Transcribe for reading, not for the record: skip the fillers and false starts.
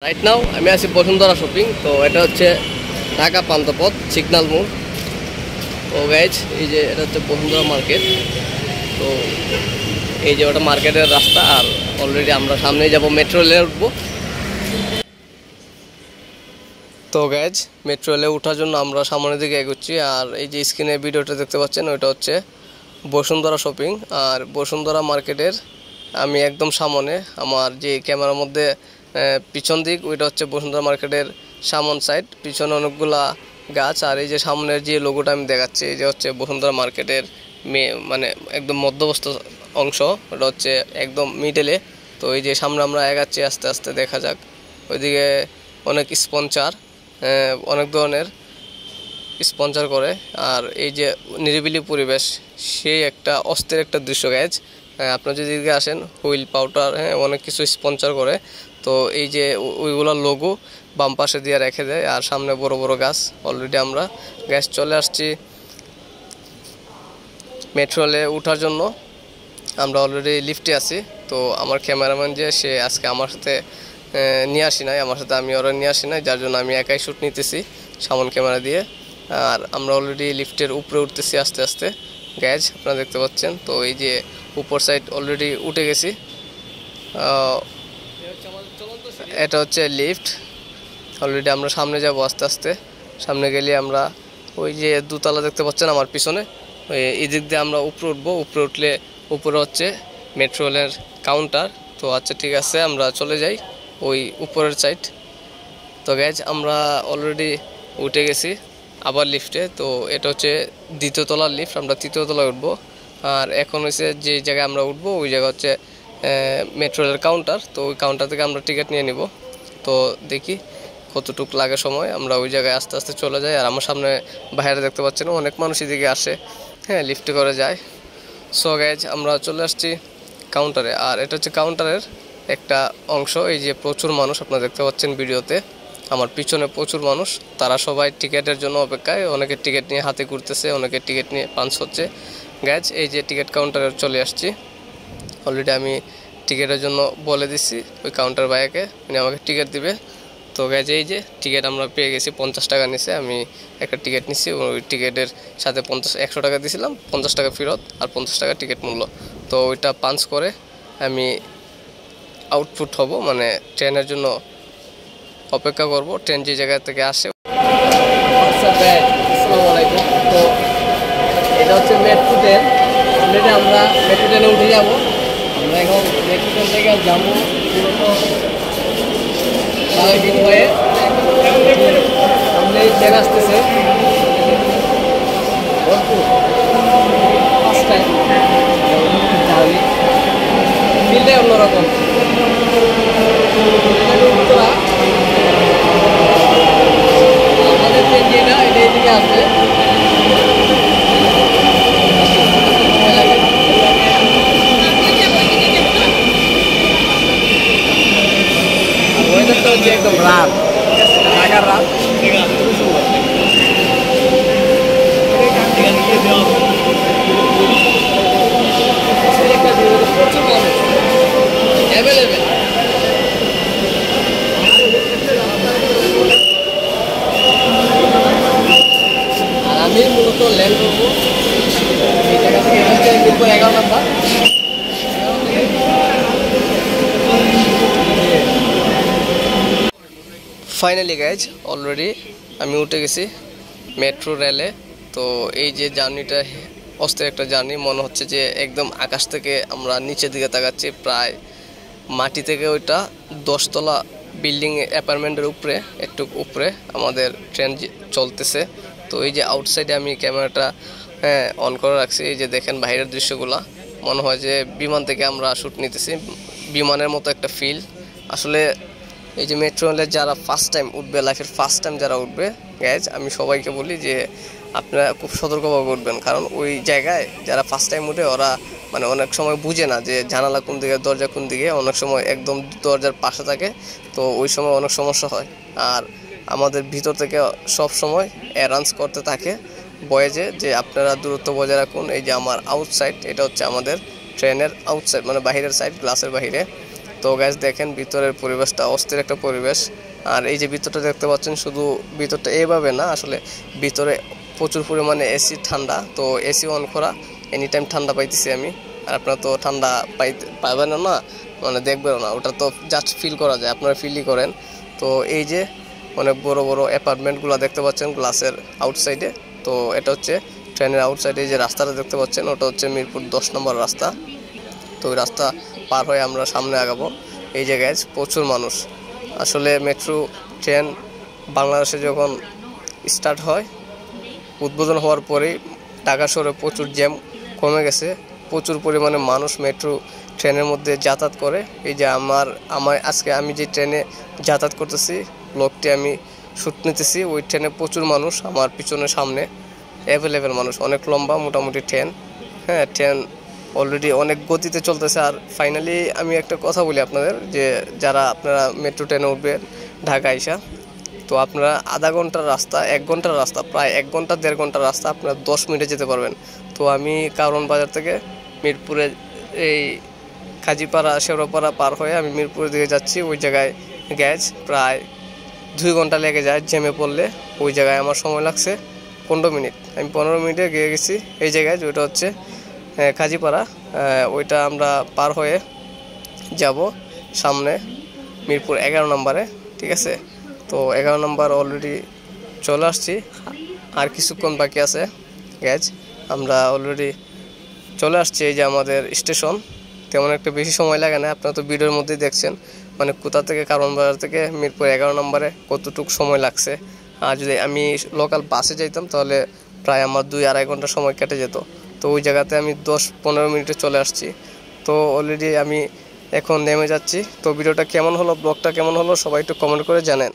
Right now আমি আছি Bashundhara shopping. তো এটা হচ্ছে ঢাকা পান্থপথ সিগন্যাল মোড়। তো গাইজ এই যে এটা হচ্ছে বসুন্ধরা মার্কেট। তো এই যে ওটা মার্কেটের রাস্তা, আর অলরেডি আমরা সামনেই যাব, মেট্রো রেলে উঠবো। তো গাইজ মেট্রো রেলে ওঠার জন্য আমরা সামনের দিকে এগোচ্ছি। আর এই যে স্ক্রিনে ভিডিওটা দেখতে পাচ্ছেন ওইটা হচ্ছে বসুন্ধরা শপিং। আর বসুন্ধরা মার্কেটের আমি একদম সামনে, আমার যে ক্যামেরার মধ্যে পিছন দিক ওইটা হচ্ছে বসুন্ধরা মার্কেটের সামন সাইড, পিছনে অনেকগুলা গাছ। আর এই যে সামনের যে লোগোটা আমি দেখাচ্ছি এই যে হচ্ছে বসুন্ধরা মার্কেটের মানে একদম মধ্যবস্ত অংশ, ওটা হচ্ছে একদম মিডলে। তো এই যে সামনে আমরা এগাচ্ছি, আস্তে আস্তে দেখা যাক। ওইদিকে অনেক স্পন্সর, অনেক ধরনের স্পন্সর করে। আর এই যে নিরিবিলি পরিবেশ, সেই একটা অস্থির একটা দৃশ্য গাইজ। আপনারা যদি এদিকে আসেন, হুইল পাউডার, অনেক কিছু স্পন্সর করে। তো এই যে ওইগুলোর লোগো বাম পাশে দিয়ে রেখে দেয়, আর সামনে বড় বড় গাছ। অলরেডি আমরা গ্যাস চলে আসছি মেট্রো রেলে ওঠার জন্য। আমরা অলরেডি লিফটে আছি। তো আমার ক্যামেরাম্যান যে সে আজকে আমার সাথে নিয়ে আসি নাই, আমার সাথে আমি ওরা নিয়ে আসি নাই, যার জন্য আমি একাই শ্যুট নিতেছি সামন ক্যামেরা দিয়ে। আর আমরা অলরেডি লিফটের উপরে উঠতেছি আস্তে আস্তে গ্যাস, আপনারা দেখতে পাচ্ছেন। তো এই যে উপর সাইড অলরেডি উঠে গেছি। এটা হচ্ছে লিফট। অলরেডি আমরা সামনে যাব আস্তে আস্তে। সামনে গেলে আমরা ওই যে দুতলা দেখতে পাচ্ছেন আমার পিছনে, এই দিক দিয়ে আমরা উপরে উঠবো। উপরে উঠলে উপরে হচ্ছে মেট্রো রেলের কাউন্টার। তো আচ্ছা ঠিক আছে, আমরা চলে যাই ওই উপরের সাইড। তো গ্যাস আমরা অলরেডি উঠে গেছি আবার লিফটে। তো এটা হচ্ছে দ্বিতীয় তলার লিফট, আমরা তৃতীয় তলায় উঠবো। আর এখন হচ্ছে যে জায়গায় আমরা উঠবো ওই জায়গা হচ্ছে মেট্রো রেলের কাউন্টার। তো ওই কাউন্টার থেকে আমরা টিকিট নিয়ে নিব। তো দেখি কতটুকু লাগে সময়, আমরা ওই জায়গায় আস্তে আস্তে চলে যাই। আর আমার সামনে বাইরে দেখতে পাচ্ছেন অনেক মানুষ এদিকে আসে, লিফটে করে যায়। সো গাইজ আমরা চলে আসছি কাউন্টারে। আর এটা হচ্ছে কাউন্টারের একটা অংশ। এই যে প্রচুর মানুষ আপনারা দেখতে পাচ্ছেন ভিডিওতে, আমার পিছনে প্রচুর মানুষ। তারা সবাই টিকিটের জন্য অপেক্ষায়, অনেকে টিকিট নিয়ে হাতে ঘুরতেছে, অনেকে টিকিট নিয়ে পাঞ্চ হচ্ছে। গাইজ এই যে টিকিট কাউন্টারে চলে আসছি। অলরেডি আমি টিকিটের জন্য বলে দিচ্ছি ওই কাউন্টার ভাইয়াকে, উনি আমাকে টিকিট দিবে। তো গাইজ এই যে টিকিট আমরা পেয়ে গেছি, 50 টাকা নিছে। আমি একটা টিকিট নিচ্ছি, ওই টিকিটের সাথে 100 টাকা দিয়েছিলাম, 50 টাকা ফেরত, আর 50 টাকা টিকিট মূল্য। তো ওইটা পাঞ্চ করে আমি আউটপুট হব, মানে ট্রেনের জন্য অপেক্ষা করব, ট্রেন যে জায়গা থেকে আসে। আসসালামু আলাইকুম। তো এটা হচ্ছে মেট্রো ট্রেন। অলরেডি আমরা মেট্রো ট্রেনে উঠে যাব। আমরা এখন মেট্রো ট্রেন থেকে যাবো হয়ে সামনে ট্রেন আসতেছে ফিল্ডে অন্যরকম। আমাদের ট্রেন যেটা এটা এইদিকে আসবে। ওয়েদারটা হচ্ছে একদম রাত, ঢাকার রাত। প্রচুর মানুষ অ্যাভেলেবেল। আর আমি মূলত ল্যান্ড করবো এই জায়গা থেকে, হচ্ছে Mirpur 11 number. Finally guys already আমি উঠে গেছি মেট্রো রেলে। তো এই যে জার্নিটা অস্থির একটা জার্নি, মনে হচ্ছে যে একদম আকাশ থেকে আমরা নিচের দিকে তাকাচ্ছি। প্রায় মাটি থেকে ওইটা 10 তলা বিল্ডিং অ্যাপার্টমেন্টের উপরে, একটু উপরে আমাদের ট্রেন চলতেছে। তো এই যে আউটসাইডে আমি ক্যামেরাটা অন করে রাখছি, এই যে দেখেন বাইরের দৃশ্যগুলা, মনে হয় যে বিমান থেকে আমরা শ্যুট নিতেছি, বিমানের মতো একটা ফিল আসলে। এই যে মেট্রো রেলে যারা ফার্স্ট টাইম উঠবে, লাইফের ফার্স্ট টাইম যারা উঠবে গাইজ, আমি সবাইকে বলি যে আপনারা খুব সতর্কভাবে উঠবেন। কারণ ওই জায়গায় যারা ফার্স্ট টাইম উঠে ওরা মানে অনেক সময় বুঝে না যে জানালা কোন দিকে, দরজা কোন দিকে, অনেক সময় একদম দরজার পাশে থাকে। তো ওই সময় অনেক সমস্যা হয়। আর আমাদের ভিতর থেকে সব সময় অ্যানাউন্স করতে থাকে বয়েজে যে আপনারা দূরত্ব বজায় রাখুন। এই যে আমার আউটসাইড, এটা হচ্ছে আমাদের ট্রেনের আউটসাইড, মানে বাহিরের সাইড, গ্লাসের বাহিরে। তো গ্যাস দেখেন ভিতরের পরিবেশটা অস্থির একটা পরিবেশ। আর এই যে ভিতরটা দেখতে পাচ্ছেন, শুধু ভিতরটা এইভাবে না, আসলে ভিতরে প্রচুর পরিমাণে এসি ঠান্ডা, তো এসি অন করা, এনি টাইম ঠান্ডা পাইতেছি আমি। আর আপনারা তো ঠান্ডা পাবেন না, মানে দেখবেন না, ওটা তো জাস্ট ফিল করা যায়, আপনারা ফিলই করেন। তো এই যে অনেক বড় বড় অ্যাপার্টমেন্টগুলো দেখতে পাচ্ছেন গ্লাসের আউটসাইডে। তো এটা হচ্ছে ট্রেনের আউটসাইডে যে রাস্তাটা দেখতে পাচ্ছেন, ওটা হচ্ছে মিরপুর 10 নম্বর রাস্তা। তো ওই রাস্তা পার হয়ে আমরা সামনে আগাবো। এই জায়গায় প্রচুর মানুষ। আসলে মেট্রো ট্রেন বাংলাদেশে যখন স্টার্ট হয়, উদ্বোধন হওয়ার পরেই ঢাকা শহরে প্রচুর জ্যাম কমে গেছে, প্রচুর পরিমাণে মানুষ মেট্রো ট্রেনের মধ্যে যাতায়াত করে। এই যে আজকে আমি যে ট্রেনে যাতায়াত করতেছি, ব্লগটি আমি শ্যুট নিতেছি, ওই ট্রেনে প্রচুর মানুষ, আমার পিছনে সামনে অ্যাভেলেবেল মানুষ, অনেক লম্বা মোটামুটি ট্রেন। হ্যাঁ, ট্রেন অলরেডি অনেক গতিতে চলতেছে। আর ফাইনালি আমি একটা কথা বলি আপনাদের, যে যারা আপনারা মেট্রো ট্রেনে উঠবেন ঢাকা আইসা, তো আপনারা আধা ঘন্টার রাস্তা, 1 ঘন্টার রাস্তা, প্রায় 1 ঘন্টা 1.5 ঘন্টার রাস্তা আপনারা 10 মিনিটে যেতে পারবেন। তো আমি কারওয়ান বাজার থেকে মিরপুরে এই কাজীপাড়া শেওড়াপাড়া পার হয়ে আমি মিরপুরের দিকে যাচ্ছি। ওই জায়গায় গ্যাস প্রায় 2 ঘন্টা লেগে যায় জ্যামে পড়লে। ওই জায়গায় আমার সময় লাগছে 15 মিনিট। আমি 15 মিনিটে গিয়ে গেছি এই জায়গায়, যেটা হচ্ছে কাজীপাড়া। ওইটা আমরা পার হয়ে যাব সামনে মিরপুর 11 নম্বরে, ঠিক আছে। তো 11 নম্বর অলরেডি চলে আসছি, আর কিছুক্ষণ বাকি আছে গ্যাস, আমরা অলরেডি চলে আসছি। এই যে আমাদের স্টেশন, তেমন একটা বেশি সময় লাগে না, আপনারা তো ভিডিওর মধ্যেই দেখছেন, মানে কোথা থেকে কারওয়ান বাজার থেকে মিরপুর 11 নম্বরে কতটুকু সময় লাগছে। আর যদি আমি লোকাল বাসে যাইতাম তাহলে প্রায় আমার 2-2.5 ঘন্টা সময় কেটে যেত। তো ওই জায়গাতে আমি 10-15 মিনিটে চলে আসছি। তো অলরেডি আমি এখন নেমে যাচ্ছি। তো ভিডিওটা কেমন হলো, ব্লগটা কেমন হলো, সবাই একটু কমেন্ট করে জানেন।